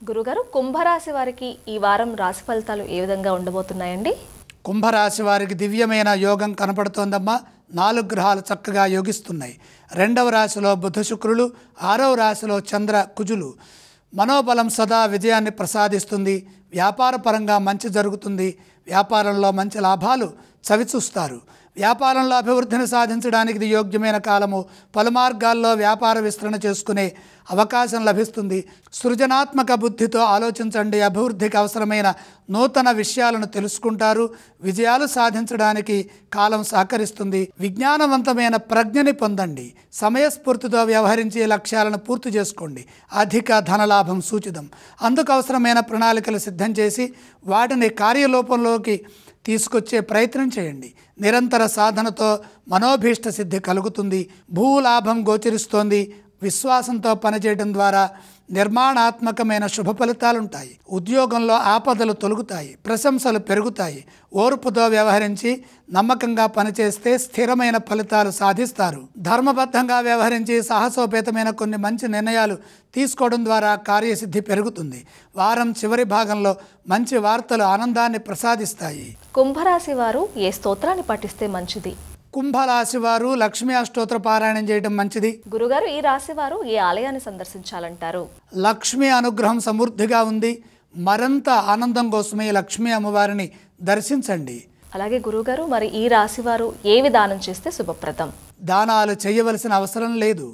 గురుగారు కుంభరాశి వారికి ఈ వారం రాశి ఫలితాలు ఏ విధంగా ఉండబోతున్నాయండి? కుంభరాశి వారికి దివ్యమైన యోగం కనపడుతోందమ్మా. 4 గ్రహాలు చక్కగా యోగిస్తున్నాయి. 2వ రాశిలో బుధ శుక్రులు, 6వ రాశిలో చంద్ర కుజులు. మనోబలం సదా విజయాన్ని ప్రసాదిస్తుంది. వ్యాపార పరంగా మంచి జరుగుతుంది. వ్యాపారంలో మంచి లాభాలు చవిచూస్తారు. వ్యాపారంలో అభివృద్ధిని సాధించడానికి ఇది యోగ్యమైన కాలము. పలు మార్గాల్లో వ్యాపార విస్తరణ చేసుకునే అవకాశం లభిస్తుంది. సృజనాత్మక బుద్ధితో ఆలోచించండి. అభివృద్ధికి అవసరమైన నూతన విషయాలను తెలుసుకుంటారు. విజయాలు సాధించడానికి కాలం సహకరిస్తుంది. విజ్ఞానవంతమైన ప్రజ్ఞని పొందండి. సమయస్ఫూర్తితో వ్యవహరించి లక్ష్యాలను పూర్తి చేసుకోండి. అధిక ధనలాభం సూచితం. అందుకు అవసరమైన ప్రణాళికలు సిద్ధం చేసి వాటిని కార్యరూపంలోకి తీసుకొచ్చే ప్రయత్నం చేయండి. నిరంతర సాధనతో మనోభీష్ట సిద్ధి కలుగుతుంది. భూలాభం గోచరిస్తోంది. విశ్వాసంతో పనిచేయడం ద్వారా నిర్మాణాత్మకమైన శుభ ఫలితాలుంటాయి. ఉద్యోగంలో ఆపదలు తొలగుతాయి. ప్రశంసలు పెరుగుతాయి. ఓర్పుతో వ్యవహరించి నమ్మకంగా పనిచేస్తే స్థిరమైన ఫలితాలు సాధిస్తారు. ధర్మబద్ధంగా వ్యవహరించి సాహసోపేతమైన కొన్ని మంచి నిర్ణయాలు తీసుకోవడం ద్వారా కార్యసిద్ధి పెరుగుతుంది. వారం చివరి భాగంలో మంచి వార్తలు ఆనందాన్ని ప్రసాదిస్తాయి. కుంభరాశి వారు ఏ స్తోత్రాన్ని పఠిస్తే మంచిది? కుంభరాశి వారు లక్ష్మీ అష్టోత్తర పారాయణం చేయడం మంచిది. గురుగారు, ఈ రాశి వారు ఏ ఆలయాన్ని సందర్శించాలంటారు? లక్ష్మీ అనుగ్రహం సమృద్ధిగా ఉంది. మరింత ఆనందం కోసమే లక్ష్మీ అమ్మవారిని దర్శించండి. అలాగే గురుగారు, మరి ఈ రాశి వారు ఏ విధానం చేస్తే శుభప్రదం? దానాలు చేయవలసిన అవసరం లేదు.